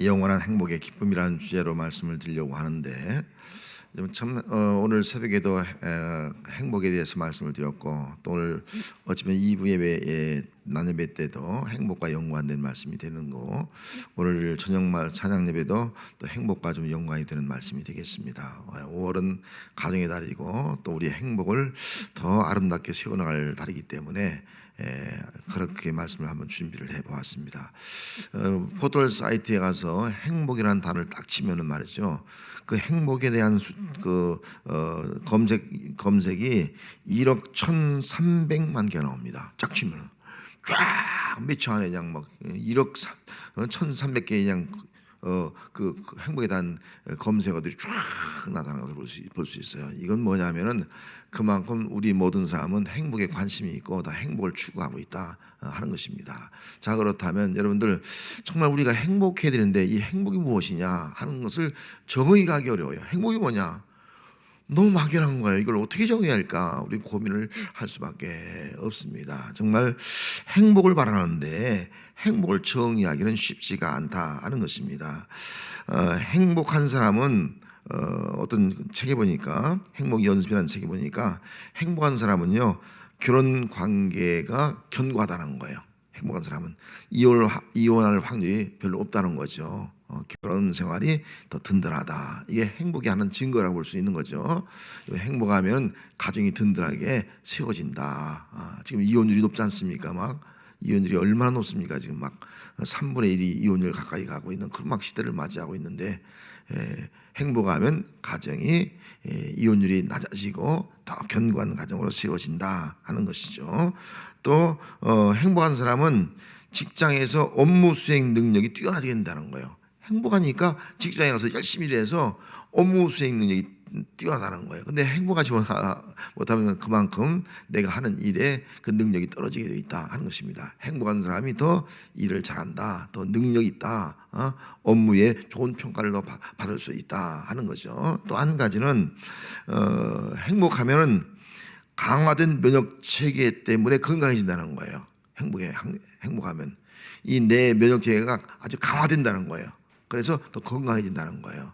영원한 행복의 기쁨이라는 주제로 말씀을 드리려고 하는데 오늘 새벽에도 행복에 대해서 말씀을 드렸고 또 오늘 어쩌면 2부 예배 나예배 때도 행복과 연관된 말씀이 되는 거 오늘 저녁 찬양 예배도 또 행복과 좀 연관이 되는 말씀이 되겠습니다. 5월은 가정의 달이고 또 우리의 행복을 더 아름답게 세워나갈 달이기 때문에 그렇게 말씀을 한번 준비를 해보았습니다. 포털 사이트에 가서 행복이라는 단어를 딱 치면은 말이죠. 그 행복에 대한 검색이 1억 1,300만 개 나옵니다. 쫙 치면은 쫙 몇 초 안에 그냥 막 1억 1,300개 그냥 그 행복에 대한 검색어들이 쫙 나타나는 것을 볼 수 있어요. 이건 뭐냐면은 그만큼 우리 모든 사람은 행복에 관심이 있고 다 행복을 추구하고 있다 하는 것입니다. 자, 그렇다면 여러분들 정말 우리가 행복해야 되는데 이 행복이 무엇이냐 하는 것을 정의하기 어려워요. 행복이 뭐냐? 너무 막연한 거예요. 이걸 어떻게 정해야 할까? 우리 고민을 할 수밖에 없습니다. 정말 행복을 바라는데 행복을 정의하기는 쉽지가 않다 하는 것입니다. 행복한 사람은 어떤 책에 보니까 행복 연습이라는 책에 보니까 행복한 사람은요 결혼 관계가 견고하다는 거예요. 행복한 사람은 이혼할 확률이 별로 없다는 거죠. 결혼 생활이 더 든든하다. 이게 행복이 하는 증거라고 볼 수 있는 거죠. 행복하면 가정이 든든하게 세워진다. 지금 이혼율이 높지 않습니까? 막 이혼율이 얼마나 높습니까? 지금 막 3분의 1이 이혼율 가까이 가고 있는 그런 막 시대를 맞이하고 있는데 행복하면 가정이 이혼율이 낮아지고 더 견고한 가정으로 세워진다 하는 것이죠. 또 행복한 사람은 직장에서 업무 수행 능력이 뛰어나게 된다는 거예요. 행복하니까 직장에 가서 열심히 일해서 업무 수행 능력이 뛰어나다는 거예요. 근데 행복하지 못하면 그만큼 내가 하는 일에 그 능력이 떨어지게 되어 있다 하는 것입니다. 행복한 사람이 더 일을 잘한다, 더 능력이 있다, 업무에 좋은 평가를 더 받을 수 있다 하는 거죠. 또 한 가지는 행복하면은 강화된 면역 체계 때문에 건강해진다는 거예요. 행복하면 이 내 면역 체계가 아주 강화된다는 거예요. 그래서 더 건강해진다는 거예요.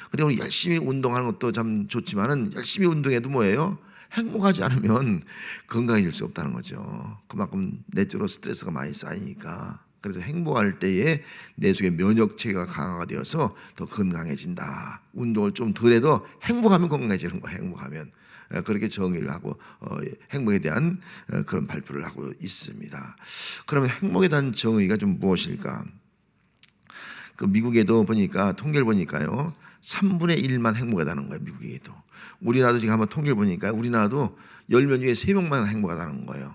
그리고 우리 열심히 운동하는 것도 참 좋지만은 열심히 운동해도 뭐예요? 행복하지 않으면 건강해질 수 없다는 거죠. 그만큼 내적으로 스트레스가 많이 쌓이니까. 그래서 행복할 때에 내 속에 면역 체계가 강화가 되어서 더 건강해진다. 운동을 좀 덜 해도 행복하면 건강해지는 거예요. 행복하면. 그렇게 정의를 하고 행복에 대한 그런 발표를 하고 있습니다. 그러면 행복에 대한 정의가 좀 무엇일까? 그 미국에도 보니까 통계를 보니까요 3분의 1만 행복하다는 거예요. 미국에도. 우리나라도 지금 한번 통계를 보니까 우리나라도 10명 중에 3명만 행복하다는 거예요.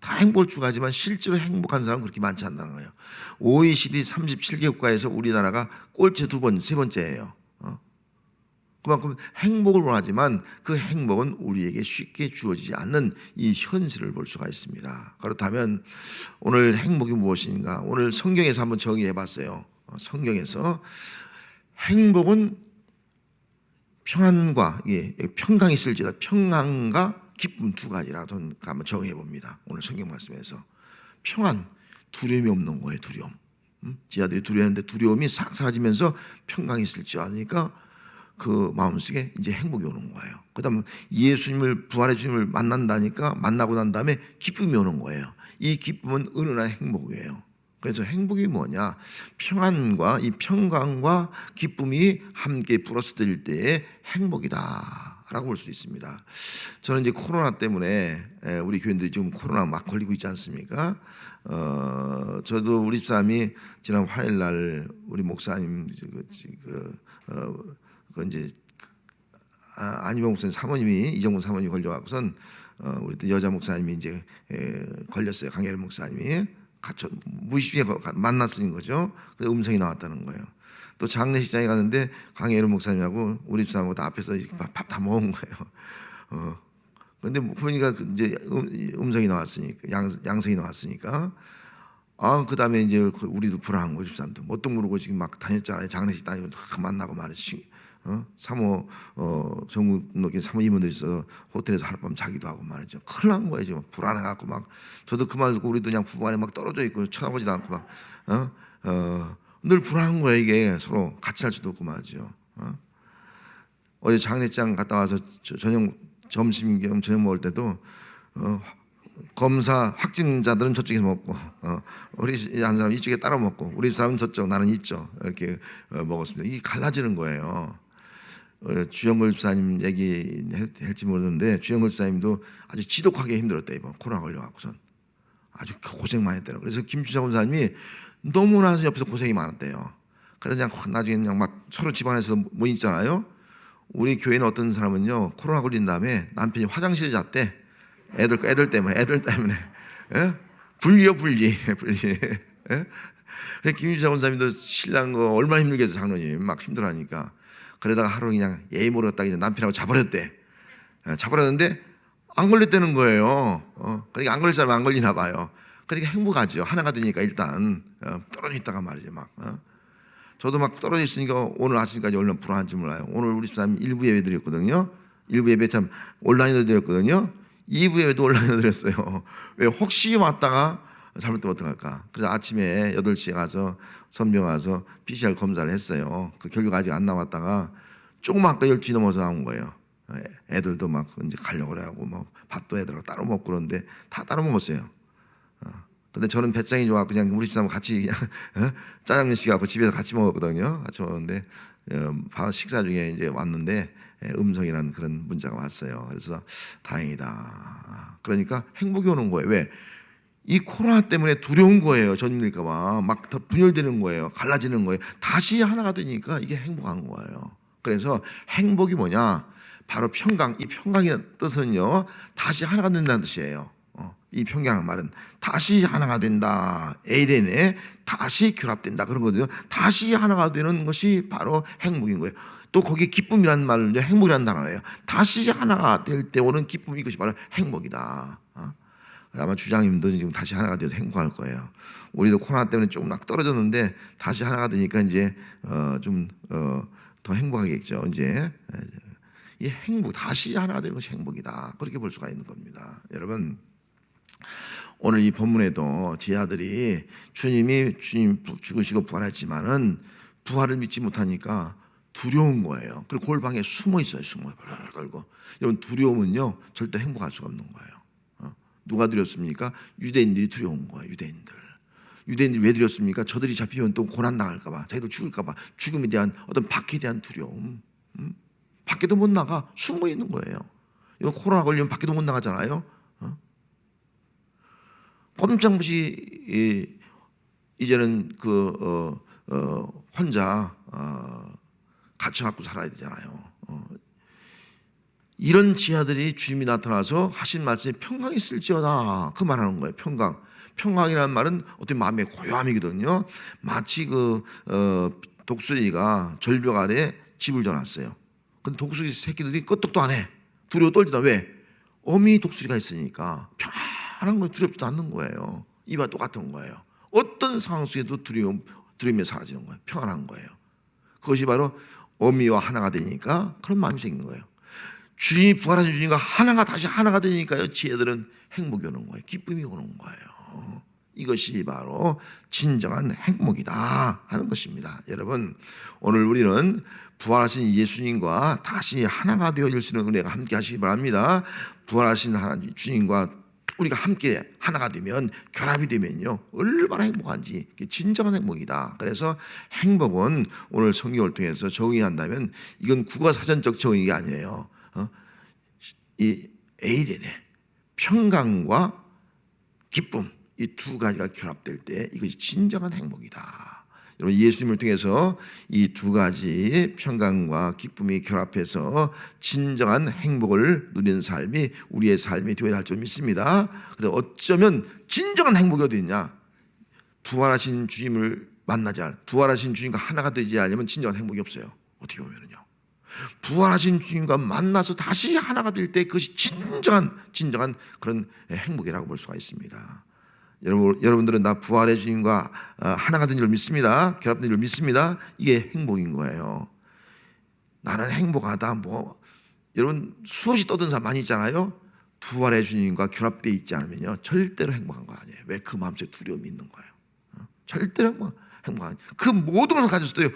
다 행복을 추구하지만 실제로 행복한 사람은 그렇게 많지 않다는 거예요. OECD 37개 국가에서 우리나라가 꼴찌 세 번째예요. 그만큼 행복을 원하지만 그 행복은 우리에게 쉽게 주어지지 않는 이 현실을 볼 수가 있습니다. 그렇다면 오늘 행복이 무엇인가? 오늘 성경에서 한번 정의해 봤어요. 성경에서 행복은 평안과 평강이 있을지라 평안과 기쁨 두 가지라고 한번 정의해 봅니다. 오늘 성경 말씀에서 평안, 두려움이 없는 거예요. 두려움. 지하들이 두려웠는데 두려움이 싹 사라지면서 평강이 있을지 아니까 그 마음속에 이제 행복이 오는 거예요. 그다음 부활의 주님을 만난다니까 만나고 난 다음에 기쁨이 오는 거예요. 이 기쁨은 은은한 행복이에요. 그래서 행복이 뭐냐? 평안과 이 평강과 기쁨이 함께 플러스될 때의 행복이다라고 볼 수 있습니다. 저는 이제 코로나 때문에 우리 교인들이 지금 코로나 막 걸리고 있지 않습니까? 저도 우리 집사람이 지난 화요일 날 우리 목사님 이제 안희봉 목사님 사모님이 이정훈 사모님이 걸려갖고선 우리 또 여자 목사님이 이제 걸렸어요. 강혜련 목사님이 무의식 중에 만났으니 거죠. 그래서 음성이 나왔다는 거예요. 또 장례식장에 갔는데 강혜련 목사님하고 우리 집사람하고 다 앞에서 밥 다 먹은 거예요. 그런데 보니까 이제 음성이 나왔으니까 양성이 나왔으니까 그 다음에 이제 우리도 불안한 거죠. 집사람도 뭣도 모르고 지금 막 다녔잖아요. 장례식 다니고 다 만나고 말이지. 사모 전국에 사모 임원들이 있어서 호텔에서 하룻밤 자기도 하고 말이죠. 큰일 난 거예요. 지금 불안해갖고 막 저도 그 말 듣고 우리도 그냥 부부간에 막 떨어져 있고 쳐다보지도 않고 막 늘 불안한 거예요. 이게 서로 같이 할 수도 없고 말이죠. 어제 장례장 갔다 와서 저녁 점심 겸 저녁 먹을 때도 검사 확진자들은 저쪽에서 먹고 우리 한 사람 이쪽에 따라 먹고 우리 사람은 저쪽 나는 이쪽 이렇게 먹었습니다. 이게 갈라지는 거예요. 주영걸 집사님 얘기할지 모르는데 주영걸 집사님도 아주 지독하게 힘들었대. 이번 코로나 걸려갖고선 아주 고생 많이 했대요. 그래서 김주자 권사님이 너무나 옆에서 고생이 많았대요. 그래서 그냥 나중에 그냥 막 서로 집안에서 뭐 있잖아요. 우리 교회는 어떤 사람은요 코로나 걸린 다음에 남편이 화장실에 잤대. 애들 때문에 예? 분리요 분리. 예? 그래서 김주자 권사님도 신랑 거 얼마나 힘들겠어. 장로님 막 힘들어하니까 그러다가 하루 그냥 예의 모르겠다 남편하고 자버렸대. 자버렸는데 안 걸렸다는 거예요. 그러니까 안 걸릴 사람 안 걸리나 봐요. 그러니까 행복하죠. 하나가 되니까 일단 떨어져 있다가 말이죠. 막 저도 막 떨어져 있으니까 오늘 아침까지 얼마나 불안한지 몰라요. 오늘 우리 집사님 1부 예배 드렸거든요. 1부 예배 참 온라인으로 드렸거든요. 2부 예배도 온라인으로 드렸어요. 왜 혹시 왔다가 잘못되면 어떡할까. 그래서 아침에 8시에 가서 선병 와서 PCR 검사를 했어요. 그 결과가 아직 안 나왔다가 조금 아까 12시 넘어서 나온 거예요. 애들도 막 이제 가려고 그래하고 뭐 밥도 애들하고 따로 먹고 그러는데 다 따로 먹었어요. 근데 저는 배짱이 좋아 그냥 우리 집사람 같이 그냥 짜장면 시켜갖고 집에서 같이 먹었거든요. 같이 먹었는데 식사 중에 이제 왔는데 음성이라는 그런 문자가 왔어요. 그래서 다행이다. 그러니까 행복이 오는 거예요. 왜? 이 코로나 때문에 두려운 거예요. 전염될까봐 막 더 분열되는 거예요. 갈라지는 거예요. 다시 하나가 되니까 이게 행복한 거예요. 그래서 행복이 뭐냐? 바로 평강. 이 평강의 뜻은요, 다시 하나가 된다는 뜻이에요. 이 평강의 말은 다시 하나가 된다. 에이렌에 다시 결합된다. 그런 거거든요. 다시 하나가 되는 것이 바로 행복인 거예요. 또 거기에 기쁨이라는 말은 행복이라는 단어예요. 다시 하나가 될 때 오는 기쁨, 이것이 바로 행복이다. 아마 주장님도 지금 다시 하나가 돼서 행복할 거예요. 우리도 코로나 때문에 조금 막 떨어졌는데 다시 하나가 되니까 이제 좀 더 행복하겠죠. 이제 이 행복, 다시 하나가 되는 것이 행복이다. 그렇게 볼 수가 있는 겁니다. 여러분, 오늘 이 본문에도 제 아들이 주님 죽으시고 부활했지만은 부활을 믿지 못하니까 두려운 거예요. 그리고 골방에 숨어 있어요. 숨어 떨고. 여러분, 두려움은요 절대 행복할 수가 없는 거예요. 누가 두렵습니까? 유대인들이 두려운 거예요. 유대인들이 왜 두렵습니까? 저들이 잡히면 또 고난 당할까봐, 자기들 죽을까봐, 죽음에 대한 어떤 박해에 대한 두려움. 밖에도 못 나가, 숨어 있는 거예요. 이거 코로나 걸리면 밖에도 못 나가잖아요. 꼼짝없이 이제는 혼자 갇혀 갖고 살아야 되잖아요. 이런 지하들이 주님이 나타나서 하신 말씀이 평강이 있을지어다, 그 말하는 거예요. 평강이라는 말은 어떤 마음의 고요함이거든요. 마치 독수리가 절벽 아래 집을 져놨어요. 근데 독수리 새끼들이 끄떡도 안 해. 두려워 떨리다. 왜? 어미 독수리가 있으니까 편한 거 두렵지도 않는 거예요. 이와 똑같은 거예요. 어떤 상황 속에도 두려움이 사라지는 거예요. 평안한 거예요. 그것이 바로 어미와 하나가 되니까 그런 마음이 생긴 거예요. 주님이 부활하신 주님과 다시 하나가 되니까요, 지혜들은 행복이 오는 거예요. 기쁨이 오는 거예요. 이것이 바로 진정한 행복이다 하는 것입니다. 여러분, 오늘 우리는 부활하신 예수님과 다시 하나가 되어질 수 있는 은혜가 함께 하시기 바랍니다. 부활하신 하나님 주님과 우리가 함께 하나가 되면, 결합이 되면요, 얼마나 행복한지, 진정한 행복이다. 그래서 행복은 오늘 성경을 통해서 정의한다면 이건 국어사전적 정의가 아니에요. 이 에이렌의 평강과 기쁨, 이 두 가지가 결합될 때 이것이 진정한 행복이다. 여러분, 예수님을 통해서 이 두 가지 평강과 기쁨이 결합해서 진정한 행복을 누리는 삶이 우리의 삶이 되어야 할 줄 믿습니다. 그래서 어쩌면 진정한 행복이 어디 있냐? 부활하신 주님을 만나지 않으면, 부활하신 주님과 하나가 되지 않으면 진정한 행복이 없어요. 어떻게 보면은요. 부활하신 주님과 만나서 다시 하나가 될 때 그것이 진정한 그런 행복이라고 볼 수가 있습니다. 여러분들은 나 부활의 주님과 하나가 된 줄 믿습니다. 결합된 줄 믿습니다. 이게 행복인 거예요. 나는 행복하다. 여러분 수없이 떠든 사람 많이 있잖아요. 부활의 주님과 결합되어 있지 않으면요 절대로 행복한 거 아니에요. 왜? 그 마음속에 두려움이 있는 거예요. 절대로 행복한 그 모든 것을 가졌어도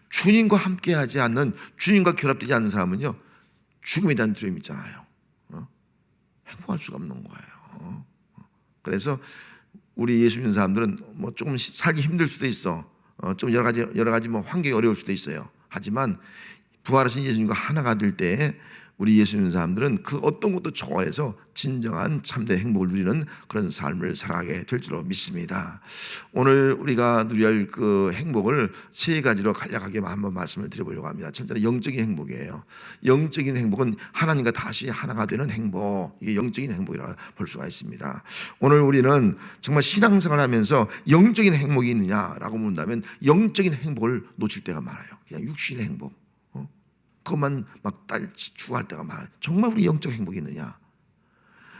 주님과 함께하지 않는, 주님과 결합되지 않는 사람은요 죽음에 대한 두려움이 있잖아요. 행복할 수가 없는 거예요. 그래서 우리 예수 믿는 사람들은 뭐 조금 살기 힘들 수도 있어. 좀 여러 가지 뭐 환경이 어려울 수도 있어요. 하지만 부활하신 예수님과 하나가 될 때 우리 예수 믿는 사람들은 그 어떤 것도 좋아해서 진정한 참된 행복을 누리는 그런 삶을 살아가게 될 줄로 믿습니다. 오늘 우리가 누려야 할 그 행복을 세 가지로 간략하게 한번 말씀을 드려보려고 합니다. 첫째는 영적인 행복이에요. 영적인 행복은 하나님과 다시 하나가 되는 행복, 이게 영적인 행복이라고 볼 수가 있습니다. 오늘 우리는 정말 신앙생활을 하면서 영적인 행복이 있느냐라고 묻는다면 영적인 행복을 놓칠 때가 많아요. 그냥 육신의 행복, 그것만 막 추구할 때가 많아요. 정말 우리 영적 행복이 있느냐?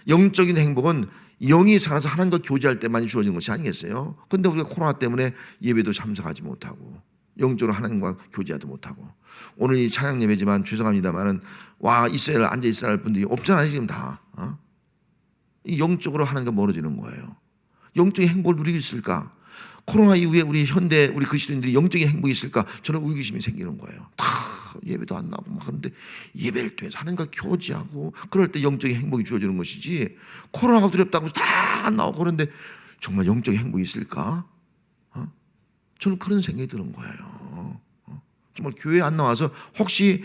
영적인 행복은 영이 살아서 하나님과 교제할 때만 주어지는 것이 아니겠어요? 그런데 우리가 코로나 때문에 예배도 참석하지 못하고 영적으로 하나님과 교제하지 못하고, 오늘 이 찬양 예배지만 죄송합니다만은 와 이스라엘 앉아 있어야 할 분들이 없잖아요 지금 다. 영적으로 하나님과 멀어지는 거예요. 영적인 행복을 누리고 있을까? 코로나 이후에 우리 현대 우리 그리스도인들이 영적인 행복이 있을까? 저는 의구심이 생기는 거예요. 다 예배도 안 나오고 막 그런데 예배를 통해서 하나님과 교제하고 그럴 때 영적인 행복이 주어지는 것이지, 코로나가 두렵다고 다 안 나오고 그런데 정말 영적인 행복이 있을까? 저는 그런 생각이 드는 거예요. 정말 교회 안 나와서 혹시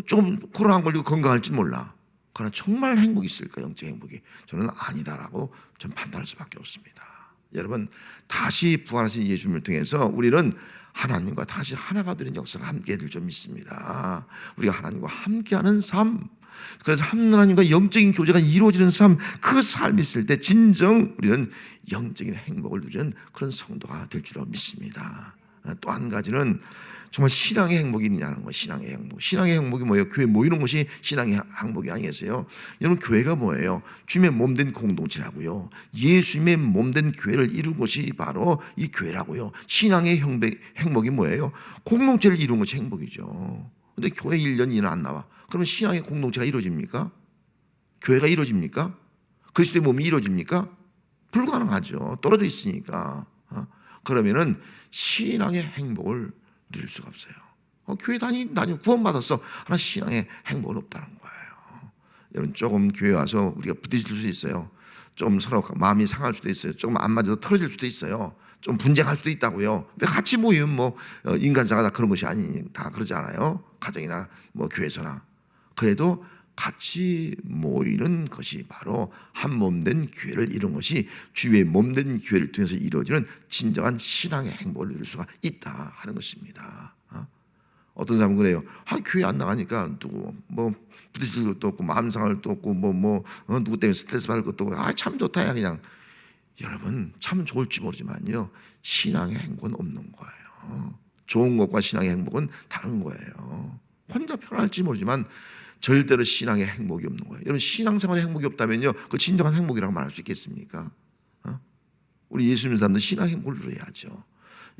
조금 코로나 안 걸리고 건강할지 몰라. 그러나 정말 행복이 있을까? 영적 행복이. 저는 아니다라고 전 판단할 수밖에 없습니다. 여러분, 다시 부활하신 예수님을 통해서 우리는 하나님과 다시 하나가 되는 역사가 함께 될 줄 믿습니다. 우리가 하나님과 함께하는 삶, 그래서 하나님과 영적인 교제가 이루어지는 삶, 그 삶이 있을 때 진정 우리는 영적인 행복을 누리는 그런 성도가 될 줄 믿습니다. 또 한 가지는 정말 신앙의 행복이 있느냐는 거예요. 신앙의 행복. 신앙의 행복이 뭐예요? 교회 모이는 것이 신앙의 행복이 아니겠어요? 여러분, 교회가 뭐예요? 주님의 몸된 공동체라고요. 예수님의 몸된 교회를 이룬 것이 바로 이 교회라고요. 신앙의 행복이 뭐예요? 공동체를 이룬 것이 행복이죠. 근데 교회 1년 2년 안 나와. 그러면 신앙의 공동체가 이루어집니까? 교회가 이루어집니까? 그리스도의 몸이 이루어집니까? 불가능하죠. 떨어져 있으니까. 그러면은 신앙의 행복을 누릴 수가 없어요. 교회 다니고 구원받았어. 하나 신앙의 행복은 없다는 거예요. 여러분, 조금 교회 와서 우리가 부딪힐 수 있어요. 좀 서로 마음이 상할 수도 있어요. 조금 안 맞아서 틀어질 수도 있어요. 좀 분쟁할 수도 있다고요. 근데 같이 모이면 뭐 인간사가 다 그런 것이 아니, 다 그러지 않아요. 가정이나 뭐 교회에서나. 그래도 같이 모이는 것이 바로 한 몸된 교회를 이룬 것이 주의 몸된 교회를 통해서 이루어지는 진정한 신앙의 행복을 누릴 수가 있다 하는 것입니다. 어떤 사람은 그래요. 교회 안 나가니까 누구 뭐 부딪힐 것도 없고 마음 상할 것도 없고 누구 때문에 스트레스 받을 것도 없고 참 좋다 야 그냥. 여러분, 참 좋을지 모르지만요, 신앙의 행복은 없는 거예요. 좋은 것과 신앙의 행복은 다른 거예요. 혼자 편할지 모르지만 절대로 신앙의 행복이 없는 거예요. 여러분, 신앙생활에 행복이 없다면요, 그 진정한 행복이라고 말할 수 있겠습니까? 우리 예수 믿는 사람들 신앙의 행복을 누려야죠.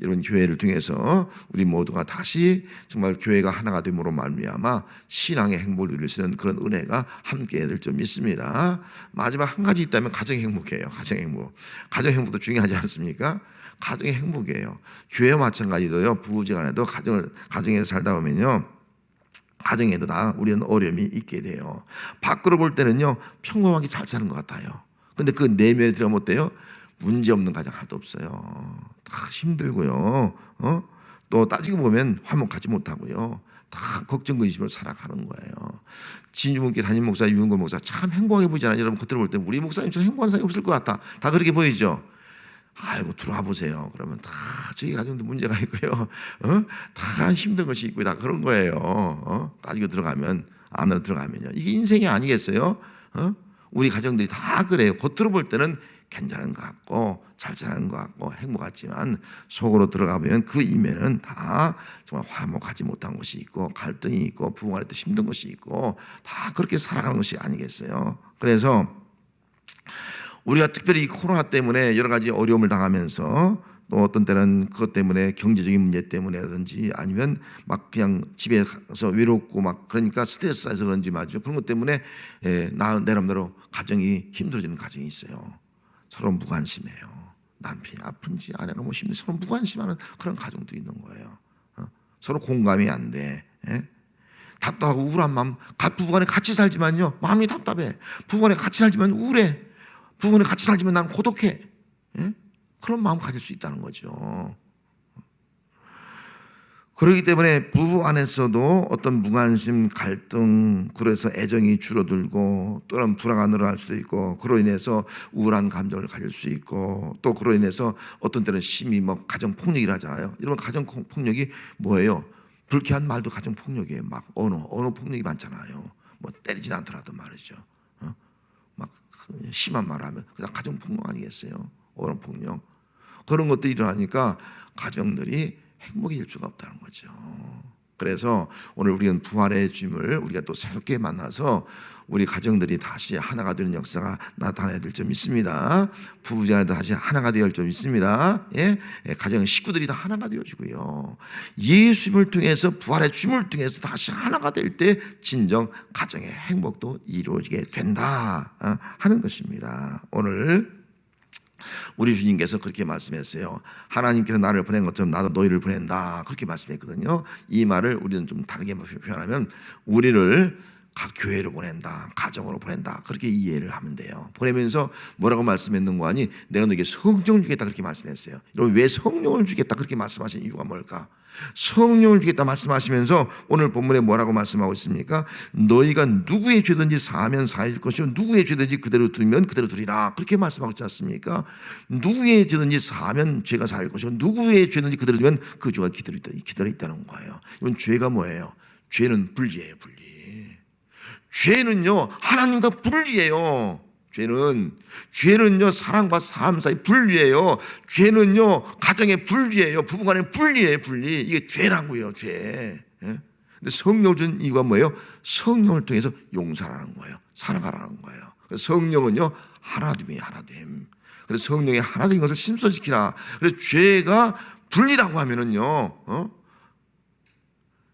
여러분, 교회를 통해서 우리 모두가 다시 정말 교회가 하나가 됨으로 말미암아 신앙의 행복을 누릴 수 있는 그런 은혜가 함께 될 줄 믿습니다. 마지막 한 가지 있다면 가정의 행복이에요. 가정의 행복. 가정의 행복도 중요하지 않습니까? 가정의 행복이에요. 교회와 마찬가지로요, 부부지간에도 가정에서 살다 보면요, 가정에도 다 우리는 어려움이 있게 돼요. 밖으로 볼 때는요, 평범하게 잘 사는 것 같아요. 근데 그 내면에 들어가면 어때요? 문제 없는 가정 하나도 없어요. 다 힘들고요. 또 따지고 보면 화목하지 못하고요. 다 걱정 근심으로 살아가는 거예요. 진주문교 담임 목사 유은걸 목사 참 행복해 보이잖아요. 여러분, 겉으로 볼 때 우리 목사님처럼 행복한 사람이 없을 것 같다. 다 그렇게 보이죠. 아이고, 들어와 보세요. 그러면 다 저희 가정도 문제가 있고요. 다 힘든 것이 있고 다 그런 거예요. 따지고 들어가면, 안으로 들어가면요. 이게 인생이 아니겠어요? 우리 가정들이 다 그래요. 겉으로 볼 때는 괜찮은 것 같고 잘 사는 것 같고 행복하지만 속으로 들어가면 그 이면은 다 정말 화목하지 못한 것이 있고 갈등이 있고 부부간에 또 힘든 것이 있고 다 그렇게 살아가는 것이 아니겠어요? 그래서 우리가 특별히 코로나 때문에 여러 가지 어려움을 당하면서 또 어떤 때는 그것 때문에 경제적인 문제 때문에라든지 아니면 막 그냥 집에 가서 외롭고 막 그러니까 스트레스 쌓여서 그런지 말이죠. 그런 것 때문에 내 나름대로 가정이 힘들어지는 가정이 있어요. 서로 무관심해요. 남편이 아픈지 아내가 뭐 힘든지 서로 무관심하는 그런 가정도 있는 거예요. 서로 공감이 안 돼. 답답하고 우울한 마음. 부부간에 같이 살지만요 마음이 답답해. 부부간에 같이 살지만 우울해. 부부간에 같이 살지만 난 고독해. 그런 마음 가질 수 있다는 거죠. 그렇기 때문에 부부 안에서도 어떤 무관심, 갈등, 그래서 애정이 줄어들고 또는 불화가 늘어날 수도 있고, 그로 인해서 우울한 감정을 가질 수 있고, 또 그로 인해서 어떤 때는 심히 뭐 가정 폭력이라 하잖아요. 이런 가정 폭력이 뭐예요? 불쾌한 말도 가정 폭력이에요. 막 언어 폭력이 많잖아요. 뭐 때리진 않더라도 말이죠. 막 심한 말하면 그냥 가정 폭력 아니겠어요? 언어 폭력. 그런 것들이 일어나니까 가정들이 행복해질 수가 없다는 거죠. 그래서 오늘 우리는 부활의 주님을 우리가 또 새롭게 만나서 우리 가정들이 다시 하나가 되는 역사가 나타나야 될 점 있습니다. 부부자도 다시 하나가 되어야 할 점 있습니다. 가정 식구들이 다 하나가 되어지고요. 예수님을 통해서 부활의 주님을 통해서 다시 하나가 될 때 진정 가정의 행복도 이루어지게 된다 하는 것입니다. 오늘 우리 주님께서 그렇게 말씀했어요. 하나님께서 나를 보낸 것처럼 나도 너희를 보낸다. 그렇게 말씀했거든요. 이 말을 우리는 좀 다르게 표현하면 우리를 교회로 보낸다, 가정으로 보낸다, 그렇게 이해를 하면 돼요. 보내면서 뭐라고 말씀했는 거 아니? 내가 너에게 성령을 주겠다 그렇게 말씀했어요. 여러분, 왜 성령을 주겠다 그렇게 말씀하신 이유가 뭘까? 성령을 주겠다 말씀하시면서 오늘 본문에 뭐라고 말씀하고 있습니까? 너희가 누구의 죄든지 사하면 사해질 것이요 누구의 죄든지 그대로 두면 그대로 두리라, 그렇게 말씀하고 있지 않습니까? 누구의 죄든지 사하면 죄가 사할 것이요 누구의 죄든지 그대로 두면 그 죄가 기다려 있다는 거예요. 이건 죄가 뭐예요? 죄는 분리예요. 분리. 죄는요 하나님과 분리예요. 죄는요 사람과 사람 사이 분리예요. 죄는요 가정에 분리예요. 부부간에 분리예요. 분리. 이게 죄라고요. 죄. 근데 성령을 준 이유가 뭐예요? 성령을 통해서 용서하라는 거예요. 살아가라는 거예요. 그래서 성령은요 하나됨이에요. 하나됨. 그래서 성령의 하나된 것을 신선시키라. 그래서 죄가 분리라고 하면은요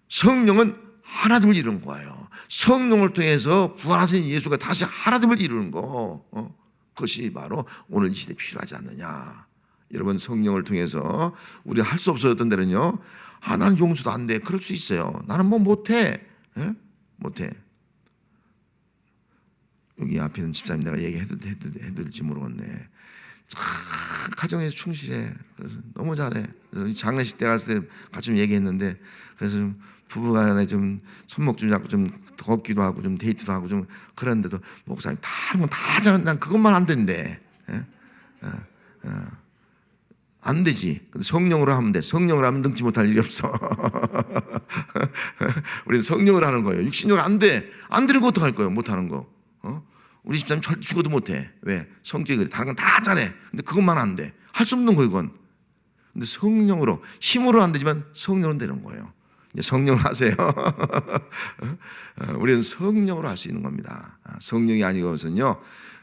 성령은 하나됨을 이루는 거예요. 성령을 통해서 부활하신 예수가 다시 하나됨을 이루는 거, 그것이 바로 오늘 이 시대에 필요하지 않느냐. 여러분, 성령을 통해서 우리가 할 수 없었던 데는요, 나는 용서도 안 돼. 그럴 수 있어요. 나는 뭐 못해. 못해. 여기 앞에 있는 집사님 내가 얘기해드릴지 모르겠네. 참 가정에 충실해. 그래서 너무 잘해. 그래서 장례식 때 갔을 때 같이 좀 얘기했는데, 그래서 좀 부부간에 좀 손목 좀 잡고 좀 걷기도 하고 좀 데이트도 하고 좀 그런데도 목사님 다른 건 다 잘하는데 난 그것만 안 된대. 안 되지. 근데 성령으로 하면 돼. 성령으로 하면 능치 못할 일이 없어. 우리는 성령으로 하는 거예요. 육신적으로 안 돼. 안 되는 거 어떡할 거예요? 못하는 거. 우리 집사님 죽어도 못해. 왜? 성격이 그래. 다른 건 다 잘해. 근데 그것만 안 돼. 할 수 없는 거 이건. 근데 성령으로, 힘으로 안 되지만 성령은 되는 거예요. 이제 성령을 하세요. 우리는 성령으로 할 수 있는 겁니다. 성령이 아니고서는요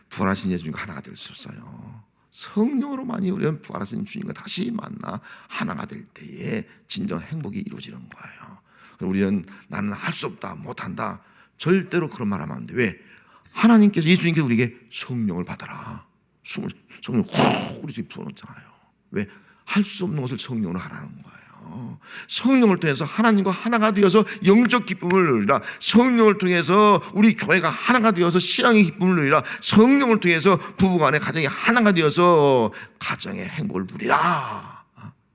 부활하신 예수님과 하나가 될 수 없어요. 성령으로만이 우리는 부활하신 주님과 다시 만나 하나가 될 때에 진정 행복이 이루어지는 거예요. 우리는 나는 할 수 없다, 못한다, 절대로 그런 말 하면 안 돼. 왜? 하나님께서, 예수님께서 우리에게 성령을 받아라, 성령 훅 우리 집에 부어놓잖아요. 왜? 할 수 없는 것을 성령으로 하라는 거예요. 성령을 통해서 하나님과 하나가 되어서 영적 기쁨을 누리라. 성령을 통해서 우리 교회가 하나가 되어서 신앙의 기쁨을 누리라. 성령을 통해서 부부간의 가정이 하나가 되어서 가정의 행복을 누리라.